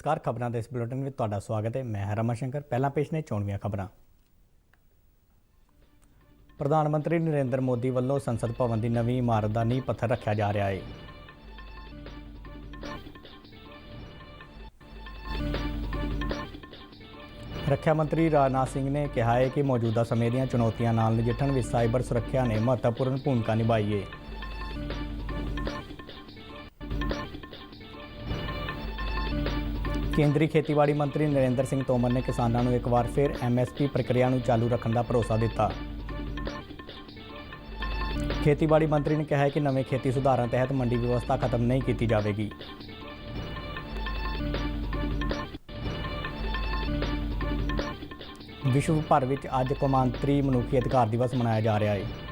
नमस्कार खबरों के इस बुलेटिन में तुहाडा स्वागत है। मैं हाँ रमाशंकर। पहला पेश ने चोणवीं खबरां। प्रधानमंत्री नरेंद्र मोदी वालों संसद भवन की नवीं इमारत का नींह पत्थर रखा जा रहा है। रक्षा मंत्री राजनाथ सिंह ने कहा है कि मौजूदा समय दी चुनौतियों नाल नजिठण विच साइबर सुरक्षा ने महत्वपूर्ण भूमिका निभाई है। केंद्रीय खेतीबाड़ी मंत्री नरेंद्र सिंह तोमर ने किसानों को एक बार फिर MSP प्रक्रिया चालू रखने का भरोसा दिता। खेतीबाड़ी मंत्री ने कहा है कि नवे खेती सुधारों तहत मंडी व्यवस्था खत्म नहीं की जाएगी। विश्व भर में अज कौमांतरी मनुखी अधिकार दिवस मनाया जा रहा है।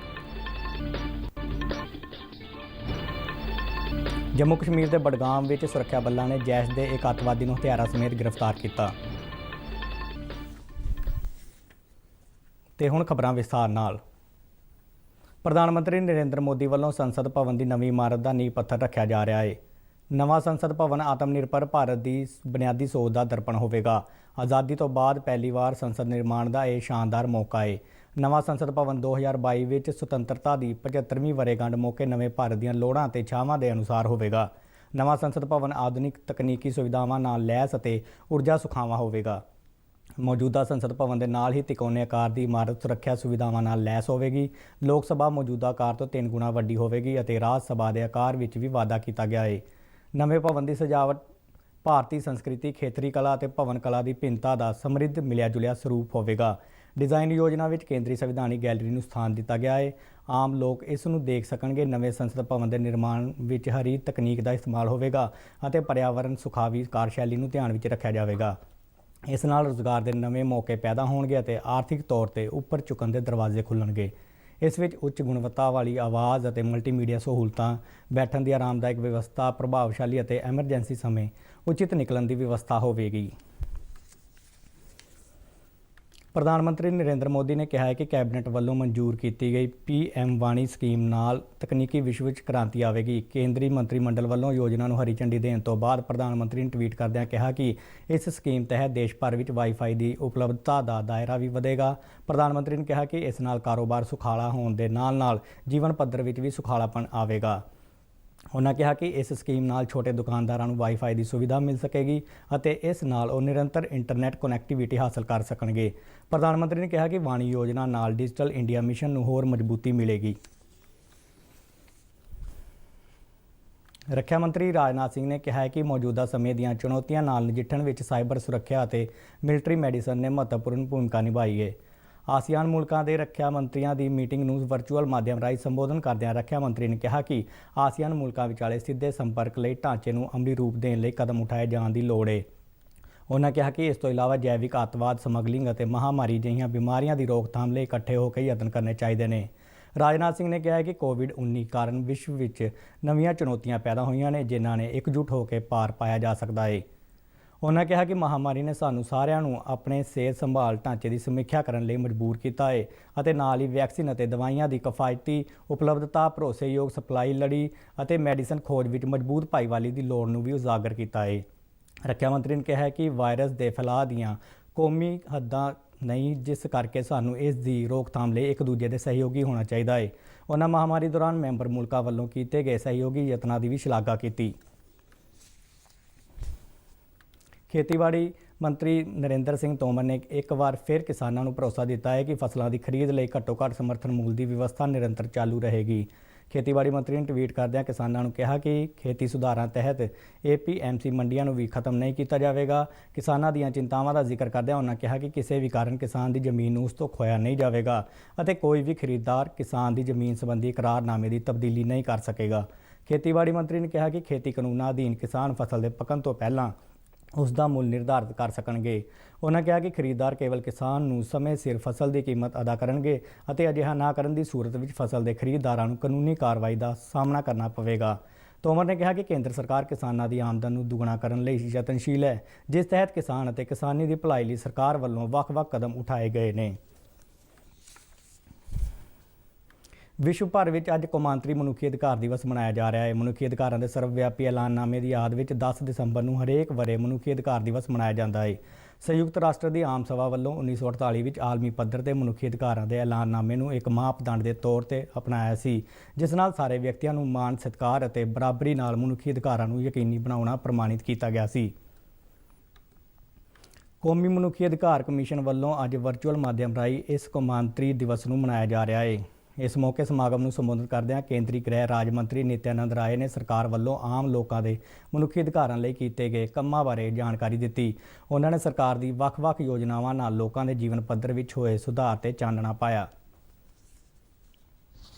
जम्मू कश्मीर के बडगाम में सुरक्षा बलों ने जैश के एक अतवादी को हथियारों समेत गिरफ्तार किया। ते हुण खबरां विस्तार नाल। प्रधानमंत्री नरेंद्र मोदी वालों संसद भवन की नवीं इमारत का नींह पत्थर रखा जा रहा है। नवा संसद भवन आत्मनिर्भर भारत की बुनियादी सोच का दर्पण होगा। आज़ादी तो बाद पहली बार संसद निर्माण का यह शानदार मौका है। नवा संसद भवन 2022 में सुतंत्रता की 75वीं वरेगंढ मौके नवे भारत दी लोड़ां ते चाहां के अनुसार होगा। नवा संसद भवन आधुनिक तकनीकी सुविधावां नाल लैस अते ऊर्जा सुखावां होगा। मौजूदा संसद भवन के नाल ही तिकोने आकार की इमारत सुरक्षा सुविधावां नाल लैस होगी। लोक सभा मौजूदा आकार तो 3 गुणा वड्डी होगी अते राज सभा के आकार में भी वाधा किया गया है। नवे भवन की सजावट भारतीय संस्कृति खेतरी कला और भवन कला की भिन्नता का समृद्ध मिलिया जुलिया स्वरूप होगा। डिजाइन योजना में केंद्रीय संविधानिक गैलरी में स्थान दिता गया है। आम लोग इसनूं देख सकेंगे। नवे संसद भवन के निर्माण में हरी तकनीक का इस्तेमाल होगा और पर्यावरण सुखावी कार्यशैली को ध्यान में रखा जाएगा। इस नाल रोजगार के नवे मौके पैदा होणगे और आर्थिक तौर पर उपर चुकन के दरवाजे खुलणगे। इस विच उच्च गुणवत्ता वाली आवाज़ और मल्टीमीडिया सहूलतां, बैठण की आरामदायक व्यवस्था, प्रभावशाली और एमरजेंसी समय उचित निकलण की व्यवस्था होगी। प्रधानमंत्री नरेंद्र मोदी ने कहा है कि कैबिनेट वालों मंजूर की गई PM वाणी स्कीम नाल तकनीकी विश्व में क्रांति आएगी। केंद्रीय मंत्रिमंडल वालों योजना को हरी झंडी देने तो बाद प्रधानमंत्री ने ट्वीट करदਿਆਂ कहा कि इस स्कीम तहत देश भर में वाईफाई की उपलब्धता का दायरा भी बढ़ेगा। प्रधानमंत्री ने कहा कि इस नाल कारोबार सुखाला होने के नाल जीवन पद्धर में भी सुखालापन आएगा। उन्होंने कहा कि इस स्कीम नाल छोटे दुकानदारों को वाईफाई की सुविधा मिल सकेगी और इस नाल वो निरंतर इंटरनेट कनैक्टिविटी हासिल कर सकेंगे। प्रधानमंत्री ने कहा कि वाणी योजना नाल डिजिटल इंडिया मिशन को होर मजबूती मिलेगी। रक्षा मंत्री राजनाथ सिंह ने कहा है कि मौजूदा समय दी चुनौतियों नाल नजिठण विच साइबर सुरक्षा और मिलिटरी मैडिसन ने महत्वपूर्ण भूमिका निभाई है। आसियान मुल्कों के रक्षा मंत्रियों की मीटिंग में वर्चुअल माध्यम राही संबोधन करदਿਆਂ रक्षा मंत्री ने कहा कि आसियान मुल्कों विचाले सीधे संपर्क लिए ढांचे को अमली रूप देने लिए कदम उठाए जाने की लोड़ है। उन्होंने कहा कि इस तो इलावा जैविक अतवाद, समगलिंग और महामारी जिहियां बीमारियों की रोकथाम लिए इकट्ठे होकर यत्न करने चाहिए ने। राजनाथ सिंह ने कहा है कि कोविड-19 कारण विश्व में नवीं चुनौतियां पैदा हुई ने जिन्हां ने एकजुट होकर पार पाया जा सकता है। उन्होंने कहा कि महामारी ने सानू सारिਆਂ ਨੂੰ अपने सेहत संभाल ढांचे की समीक्षा करने लिए मजबूर किया है और नाल ही वैक्सीन और दवाइयां की किफायती उपलब्धता, भरोसेयोग सप्लाई लड़ी और मैडिसन खोज में मजबूत भाईवाली की लोड़ को भी उजागर किया है। रक्षा मंत्री ने कहा कि वायरस के फैलाव दीआं कौमी हद्दां नहीं, जिस करके सानू इसकी रोकथाम लिए एक दूजे के सहयोगी होना चाहिए है। उन्होंने महामारी दौरान मैंबर मुल्कों वालों किए गए सहयोगी यत्नों की भी शलाघा की। खेतीबाड़ी मंत्री नरेंद्र सिंह तोमर ने एक बार फिर किसानों को भरोसा दिता है कि फसलों की खरीद लिए घट्टो घट्ट समर्थन मूल्य की व्यवस्था निरंतर चालू रहेगी। खेतीबाड़ी मंत्री ने ट्वीट करदਿਆਂ किसानों को कहा कि खेती सुधारों तहत APMC मंडियों को भी खत्म नहीं किया जाएगा। किसानों दी चिंतावां का जिक्र करदਿਆਂ उन्होंने कहा कि किसी भी कारण किसान की जमीन उस तो खोया नहीं जाएगा और कोई भी खरीददार किसान की जमीन संबंधी इकरारनामे की तब्दीली नहीं कर सकेगा। खेतीबाड़ी मंत्री ने कहा कि खेती कानूनों अधीन किसान फसल के पकन तो पहला उसका मुल निर्धारित कर सकेंगे। उन्होंने कहा कि खरीददार केवल किसान को समय सिर फसल की कीमत अदा करेंगे और अजिहा ना करने की सूरत में फसल के खरीददारों को कानूनी कार्रवाई का सामना करना पवेगा। तोमर ने कहा कि केंद्र सरकार किसानों की आमदन को दुगना करने लिए यतनशील है, जिस तहत किसान और किसानी की भलाई लिए सरकार वालों वख-वख कदम उठाए गए हैं। ਵਿਸ਼ਵ ਭਰ ਵਿੱਚ ਅੱਜ ਕੌਮਾਂਤਰੀ ਮਨੁੱਖੀ ਅਧਿਕਾਰ ਦਿਵਸ ਮਨਾਇਆ ਜਾ ਰਿਹਾ ਹੈ। ਮਨੁੱਖੀ ਅਧਿਕਾਰਾਂ ਦੇ ਸਰਵਵਿਆਪੀ ਐਲਾਨਨਾਮੇ ਦੀ ਯਾਦ ਵਿੱਚ 10 ਦਸੰਬਰ ਨੂੰ ਹਰੇਕ ਵਰ੍ਹੇ ਮਨੁੱਖੀ ਅਧਿਕਾਰ ਦਿਵਸ ਮਨਾਇਆ ਜਾਂਦਾ ਹੈ। ਸੰਯੁਕਤ ਰਾਸ਼ਟਰ ਦੀ ਆਮ ਸਭਾ ਵੱਲੋਂ 1948 ਵਿੱਚ ਆਲਮੀ ਪੱਧਰ ਤੇ ਮਨੁੱਖੀ ਅਧਿਕਾਰਾਂ ਦੇ ਐਲਾਨਨਾਮੇ ਨੂੰ ਇੱਕ ਮਾਪਦੰਡ ਦੇ ਤੌਰ ਤੇ ਅਪਣਾਇਆ ਸੀ, ਜਿਸ ਨਾਲ ਸਾਰੇ ਵਿਅਕਤੀਆਂ ਨੂੰ ਮਾਣ, ਸਤਿਕਾਰ ਅਤੇ ਬਰਾਬਰੀ ਨਾਲ ਮਨੁੱਖੀ ਅਧਿਕਾਰਾਂ ਨੂੰ ਯਕੀਨੀ ਬਣਾਉਣਾ ਪ੍ਰਮਾਣਿਤ ਕੀਤਾ ਗਿਆ ਸੀ। ਕੌਮੀ ਮਨੁੱਖੀ ਅਧਿਕਾਰ ਕਮਿਸ਼ਨ ਵੱਲੋਂ ਅੱਜ ਵਰਚੁਅਲ ਮਾਧਿਅਮ ਰਾਹੀਂ ਇਸ ਕੌਮਾਂਤਰੀ ਦਿਵਸ ਨੂੰ ਮਨਾਇਆ ਜਾ ਰਿਹਾ ਹੈ। ਇਸ ਮੌਕੇ ਸਮਾਗਮ ਨੂੰ ਸੰਬੋਧਨ ਕਰਦਿਆਂ ਕੇਂਦਰੀ ਗ੍ਰਹਿ ਰਾਜ ਮੰਤਰੀ ਨਿਤਿਆਨੰਦ ਰਾਏ ਨੇ ਸਰਕਾਰ ਵੱਲੋਂ ਆਮ ਲੋਕਾਂ ਦੇ ਮਨੁੱਖੀ ਅਧਿਕਾਰਾਂ ਲਈ ਕੀਤੇ ਗਏ ਕੰਮਾਂ ਬਾਰੇ ਜਾਣਕਾਰੀ ਦਿੱਤੀ। ਉਹਨਾਂ ਨੇ ਸਰਕਾਰ ਦੀ ਵੱਖ-ਵੱਖ ਯੋਜਨਾਵਾਂ ਨਾਲ ਲੋਕਾਂ ਦੇ ਜੀਵਨ ਪੱਧਰ ਵਿੱਚ ਹੋਏ ਸੁਧਾਰ ਤੇ ਚਾਨਣਾ ਪਾਇਆ।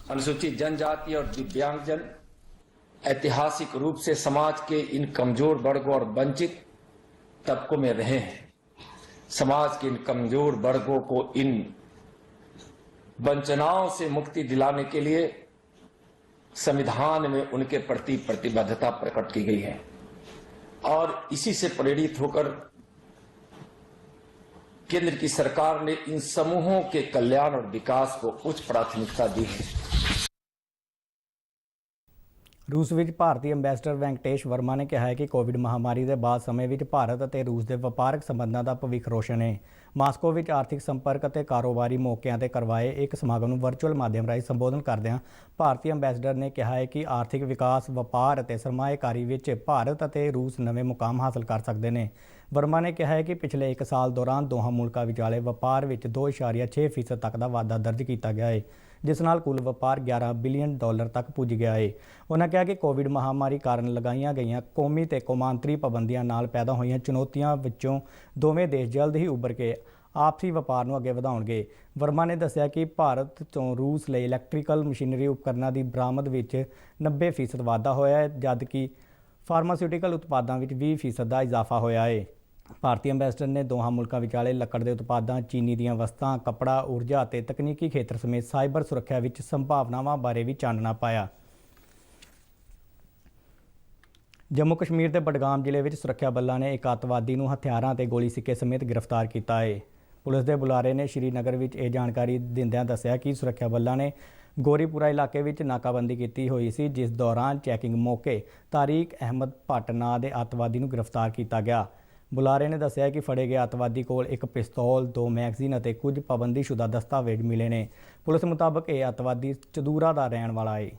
अनुसूचित जनजाति और दिव्यांगजन ऐतिहासिक रूप से समाज के इन कमजोर वर्गों और वंचित तबकों में रहे हैं। समाज के इन कमजोर वर्गों को इन वंचनाओं से मुक्ति दिलाने के लिए संविधान में उनके प्रति प्रतिबद्धता प्रकट की गई है और इसी से प्रेरित होकर केंद्र की सरकार ने इन समूहों के कल्याण और विकास को उच्च प्राथमिकता दी है। ਰੂਸ ਵਿੱਚ ਭਾਰਤੀ ਅੰਬੈਸਡਰ ਵੈਂਕਟੇਸ਼ ਵਰਮਾ ਨੇ ਕਿਹਾ ਹੈ ਕਿ ਕੋਵਿਡ ਮਹਾਮਾਰੀ ਦੇ ਬਾਅਦ ਸਮੇਂ ਵਿੱਚ ਭਾਰਤ ਅਤੇ ਰੂਸ ਦੇ ਵਪਾਰਕ ਸੰਬੰਧਾਂ ਦਾ ਭਵਿੱਖ ਰੋਸ਼ਨ ਹੈ। ਮਾਸਕੋ ਵਿੱਚ ਆਰਥਿਕ ਸੰਪਰਕ ਅਤੇ ਕਾਰੋਬਾਰੀ ਮੌਕਿਆਂ ਤੇ ਕਰਵਾਏ ਇੱਕ ਸਮਾਗਮ ਨੂੰ ਵਰਚੁਅਲ ਮਾਧਿਅਮ ਰਾਹੀਂ ਸੰਬੋਧਨ ਕਰਦਿਆਂ ਭਾਰਤੀ ਅੰਬੈਸਡਰ ਨੇ ਕਿਹਾ ਹੈ ਕਿ ਆਰਥਿਕ ਵਿਕਾਸ, ਵਪਾਰ ਅਤੇ ਸਰਮਾਏਕਾਰੀ ਵਿੱਚ ਭਾਰਤ ਅਤੇ ਰੂਸ ਨਵੇਂ ਮੁਕਾਮ ਹਾਸਲ ਕਰ ਸਕਦੇ ਨੇ। ਵਰਮਾ ਨੇ ਕਿਹਾ ਹੈ ਕਿ ਪਿਛਲੇ 1 ਸਾਲ ਦੌਰਾਨ ਦੋਹਾਂ ਮੁਲਕਾਂ ਵਿਚਾਲੇ ਵਪਾਰ ਵਿੱਚ 2.6% ਤੱਕ ਦਾ ਵਾਧਾ ਦਰਜ ਕੀਤਾ ਗਿਆ ਹੈ, ਜਿਸ ਨਾਲ ਕੁੱਲ ਵਪਾਰ $11 ਬਿਲੀਅਨ ਤੱਕ ਪੁੱਜ ਗਿਆ ਹੈ। ਉਹਨਾਂ ਕਿਹਾ ਕਿ ਕੋਵਿਡ ਮਹਾਮਾਰੀ ਕਾਰਨ ਲਗਾਈਆਂ ਗਈਆਂ ਕੌਮੀ ਤੇ ਕੌਮਾਂਤਰੀ ਪਾਬੰਦੀਆਂ ਨਾਲ ਪੈਦਾ ਹੋਈਆਂ ਚੁਣੌਤੀਆਂ ਵਿੱਚੋਂ ਦੋਵੇਂ ਦੇਸ਼ ਜਲਦ ਹੀ ਉੱਭਰ ਕੇ ਆਪਸੀ ਵਪਾਰ ਨੂੰ ਅੱਗੇ ਵਧਾਉਣਗੇ। ਵਰਮਾ ਨੇ ਦੱਸਿਆ ਕਿ ਭਾਰਤ ਤੋਂ ਰੂਸ ਲਈ ਇਲੈਕਟ੍ਰੀਕਲ ਮਸ਼ੀਨਰੀ ਉਪਕਰਨਾਂ ਦੀ ਬਰਾਮਦ ਵਿੱਚ 90% ਵਾਧਾ ਹੋਇਆ ਹੈ, ਜਦਕਿ ਫਾਰਮਾਸਿਊਟੀਕਲ ਉਤਪਾਦਾਂ ਵਿੱਚ 20% ਦਾ ਇਜ਼ਾਫਾ ਹੋਇਆ ਹੈ। ਭਾਰਤੀ ਅੰਬੈਸਡਰ ਨੇ ਦੋਹਾਂ ਮੁਲਕਾਂ ਵਿਚਾਲੇ ਲੱਕੜ ਦੇ ਉਤਪਾਦਾਂ, ਚੀਨੀ ਦੀਆਂ ਵਸਤਾਂ, ਕੱਪੜਾ, ਊਰਜਾ ਅਤੇ ਤਕਨੀਕੀ ਖੇਤਰ ਸਮੇਤ ਸਾਈਬਰ ਸੁਰੱਖਿਆ ਵਿੱਚ ਸੰਭਾਵਨਾਵਾਂ ਬਾਰੇ ਵੀ ਚਾਨਣਾ ਪਾਇਆ। ਜੰਮੂ ਕਸ਼ਮੀਰ ਦੇ ਬਡਗਾਮ ਜ਼ਿਲ੍ਹੇ ਵਿੱਚ ਸੁਰੱਖਿਆ ਬਲਾਂ ਨੇ ਇੱਕ ਅੱਤਵਾਦੀ ਨੂੰ ਹਥਿਆਰਾਂ ਤੇ ਗੋਲੀ ਸਿੱਕੇ ਸਮੇਤ ਗ੍ਰਿਫਤਾਰ ਕੀਤਾ ਹੈ। ਪੁਲਿਸ ਦੇ ਬੁਲਾਰੇ ਨੇ ਸ਼੍ਰੀਨਗਰ ਵਿੱਚ ਇਹ ਜਾਣਕਾਰੀ ਦਿੰਦਿਆਂ ਦੱਸਿਆ ਕਿ ਸੁਰੱਖਿਆ ਬਲਾਂ ਨੇ ਗੋਰੀਪੁਰਾ ਇਲਾਕੇ ਵਿੱਚ ਨਾਕਾਬੰਦੀ ਕੀਤੀ ਹੋਈ ਸੀ, ਜਿਸ ਦੌਰਾਨ ਚੈਕਿੰਗ ਮੌਕੇ ਤਾਰੀਕ ਅਹਿਮਦ ਭੱਟ ਨਾਂ ਦੇ ਅੱਤਵਾਦੀ ਨੂੰ ਗ੍ਰਿਫਤਾਰ ਕੀਤਾ ਗਿਆ। ਬੁਲਾਰੇ ਨੇ ਦੱਸਿਆ ਕਿ ਫੜੇ ਗਏ ਅੱਤਵਾਦੀ ਕੋਲ ਇੱਕ ਪਿਸਤੌਲ, 2 ਮੈਗਜ਼ੀਨ ਅਤੇ ਕੁਝ ਪਾਬੰਦੀਸ਼ੁਦਾ ਦਸਤਾਵੇਜ਼ ਮਿਲੇ ਨੇ। ਪੁਲਿਸ ਮੁਤਾਬਕ ਇਹ ਅੱਤਵਾਦੀ ਚਦੂਰਾ ਦਾ ਰਹਿਣ ਵਾਲਾ ਹੈ।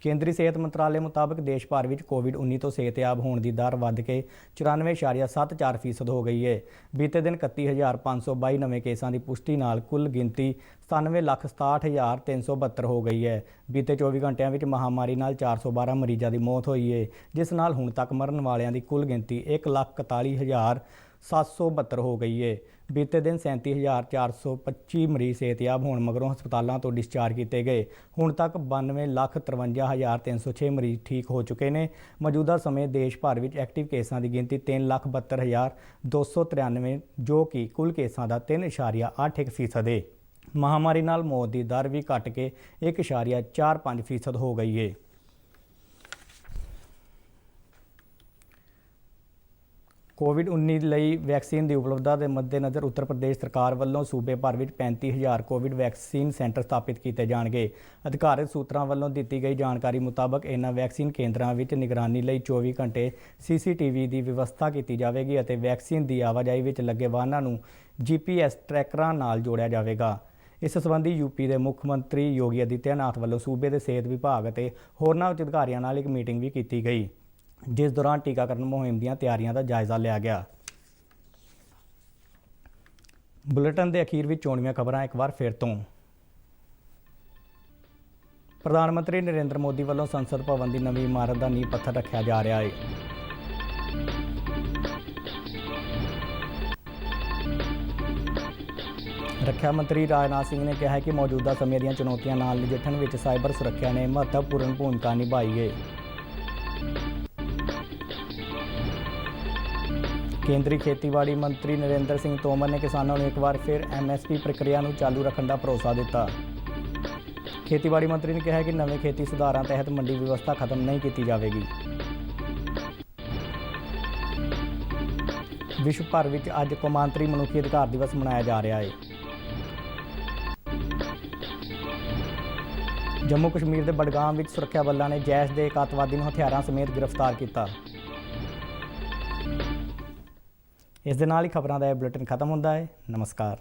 ਕੇਂਦਰੀ ਸਿਹਤ ਮੰਤਰਾਲੇ ਮੁਤਾਬਕ ਦੇਸ਼ ਭਰ ਵਿੱਚ ਕੋਵਿਡ-19 ਤੋਂ ਸਿਹਤਯਾਬ ਹੋਣ ਦੀ ਦਰ ਵੱਧ ਕੇ 94.74% ਹੋ ਗਈ ਹੈ। ਬੀਤੇ ਦਿਨ 31,522 ਨਵੇਂ ਕੇਸਾਂ ਦੀ ਪੁਸ਼ਟੀ ਨਾਲ ਕੁੱਲ ਗਿਣਤੀ 97,67,372 ਹੋ ਗਈ ਹੈ। ਬੀਤੇ 24 ਘੰਟਿਆਂ ਵਿੱਚ ਮਹਾਮਾਰੀ ਨਾਲ 412 ਮਰੀਜ਼ਾਂ ਦੀ ਮੌਤ ਹੋਈ ਹੈ, ਜਿਸ ਨਾਲ ਹੁਣ ਤੱਕ ਮਰਨ ਵਾਲਿਆਂ ਦੀ ਕੁੱਲ ਗਿਣਤੀ 1,41,772 ਹੋ ਗਈ ਹੈ। ਬੀਤੇ ਦਿਨ 37,425 ਮਰੀਜ਼ ਸਿਹਤਯਾਬ ਹੋਣ ਮਗਰੋਂ ਹਸਪਤਾਲਾਂ ਤੋਂ ਡਿਸਚਾਰਜ ਕੀਤੇ ਗਏ। ਹੁਣ ਤੱਕ 92,53,306 ਮਰੀਜ਼ ਠੀਕ ਹੋ ਚੁੱਕੇ ਨੇ। ਮੌਜੂਦਾ ਸਮੇਂ ਦੇਸ਼ ਭਰ ਵਿੱਚ ਐਕਟਿਵ ਕੇਸਾਂ ਦੀ ਗਿਣਤੀ 3,72,293, ਜੋ ਕਿ ਕੁੱਲ ਕੇਸਾਂ ਦਾ 3.81% ਹੈ। ਮਹਾਮਾਰੀ ਨਾਲ ਮੌਤ ਦੀ ਦਰ ਵੀ ਘਟ ਕੇ 1.45% ਹੋ ਗਈ ਹੈ। ਕੋਵਿਡ-19 ਲਈ ਵੈਕਸੀਨ ਦੀ ਉਪਲਬਧਤਾ ਦੇ ਮੱਦੇਨਜ਼ਰ ਉੱਤਰ ਪ੍ਰਦੇਸ਼ ਸਰਕਾਰ ਵੱਲੋਂ ਸੂਬੇ ਭਰ ਵਿੱਚ 35,000 ਕੋਵਿਡ ਵੈਕਸੀਨ ਸੈਂਟਰ ਸਥਾਪਿਤ ਕੀਤੇ ਜਾਣਗੇ। ਅਧਿਕਾਰਤ ਸੂਤਰਾਂ ਵੱਲੋਂ ਦਿੱਤੀ ਗਈ ਜਾਣਕਾਰੀ ਮੁਤਾਬਕ ਇਹਨਾਂ ਵੈਕਸੀਨ ਕੇਂਦਰਾਂ ਵਿੱਚ ਨਿਗਰਾਨੀ ਲਈ 24 ਘੰਟੇ CCTV ਦੀ ਵਿਵਸਥਾ ਕੀਤੀ ਜਾਵੇਗੀ ਅਤੇ ਵੈਕਸੀਨ ਦੀ ਆਵਾਜਾਈ ਵਿੱਚ ਲੱਗੇ ਵਾਹਨਾਂ ਨੂੰ GPS ਟਰੈਕਰਾਂ ਨਾਲ ਜੋੜਿਆ ਜਾਵੇਗਾ। ਇਸ ਸੰਬੰਧੀ ਯੂਪੀ ਦੇ ਮੁੱਖ ਮੰਤਰੀ ਯੋਗੀ ਆਦਿੱਤਿਆਨਾਥ ਵੱਲੋਂ ਸੂਬੇ ਦੇ ਸਿਹਤ ਵਿਭਾਗ ਅਤੇ ਹੋਰਨਾਂ ਉੱਚ ਅਧਿਕਾਰੀਆਂ ਨਾਲ ਇੱਕ ਮੀਟਿੰਗ ਵੀ ਕੀਤੀ ਗਈ, ਜਿਸ ਦੌਰਾਨ ਟੀਕਾਕਰਨ ਮੁਹਿੰਮ ਦੀਆਂ ਤਿਆਰੀਆਂ ਦਾ ਜਾਇਜ਼ਾ ਲਿਆ ਗਿਆ। ਬੁਲੇਟਿਨ ਦੇ ਅਖੀਰ ਵਿੱਚ ਚੋਣਵੀਆਂ ਖਬਰਾਂ ਇੱਕ ਵਾਰ ਫਿਰ ਤੋਂ। ਪ੍ਰਧਾਨ ਮੰਤਰੀ ਨਰਿੰਦਰ ਮੋਦੀ ਵੱਲੋਂ ਸੰਸਦ ਭਵਨ ਦੀ ਨਵੀਂ ਇਮਾਰਤ ਦਾ ਨੀਂਹ ਪੱਥਰ ਰੱਖਿਆ ਜਾ ਰਿਹਾ ਹੈ। ਰੱਖਿਆ ਮੰਤਰੀ ਰਾਜਨਾਥ ਸਿੰਘ ਨੇ ਕਿਹਾ ਹੈ ਕਿ ਮੌਜੂਦਾ ਸਮੇਂ ਦੀਆਂ ਚੁਣੌਤੀਆਂ ਨਾਲ ਨਜਿੱਠਣ ਵਿੱਚ ਸਾਈਬਰ ਸੁਰੱਖਿਆ ਨੇ ਮਹੱਤਵਪੂਰਨ ਭੂਮਿਕਾ ਨਿਭਾਈ ਹੈ। ਕੇਂਦਰੀ ਖੇਤੀਬਾੜੀ ਮੰਤਰੀ ਨਰਿੰਦਰ ਸਿੰਘ ਤੋਮਰ ਨੇ ਕਿਸਾਨਾਂ ਨੂੰ ਇੱਕ ਵਾਰ ਫਿਰ MSP ਪ੍ਰਕਿਰਿਆ ਨੂੰ ਚਾਲੂ ਰੱਖਣ ਦਾ ਭਰੋਸਾ ਦਿੱਤਾ। ਖੇਤੀਬਾੜੀ ਮੰਤਰੀ ਨੇ ਕਿਹਾ ਕਿ ਨਵੇਂ ਖੇਤੀ ਸੁਧਾਰਾਂ ਤਹਿਤ ਮੰਡੀ ਵਿਵਸਥਾ ਖਤਮ ਨਹੀਂ ਕੀਤੀ ਜਾਵੇਗੀ। ਵਿਸ਼ਵ ਭਰ ਵਿੱਚ ਅੱਜ ਕੌਮਾਂਤਰੀ ਮਨੁੱਖੀ ਅਧਿਕਾਰ ਦਿਵਸ ਮਨਾਇਆ ਜਾ ਰਿਹਾ ਹੈ। ਜੰਮੂ ਕਸ਼ਮੀਰ ਦੇ ਬਡਗਾਮ ਵਿੱਚ ਸੁਰੱਖਿਆ ਬਲਾਂ ਨੇ ਜੈਸ਼ ਦੇ ਇੱਕ ਅੱਤਵਾਦੀ ਨੂੰ ਹਥਿਆਰਾਂ ਸਮੇਤ ਗ੍ਰਿਫਤਾਰ ਕੀਤਾ। ਇਸ ਦੇ ਨਾਲ ਹੀ ਖਬਰਾਂ ਦਾ ਇਹ ਬੁਲੇਟਿਨ ਖਤਮ ਹੁੰਦਾ ਹੈ। ਨਮਸਕਾਰ।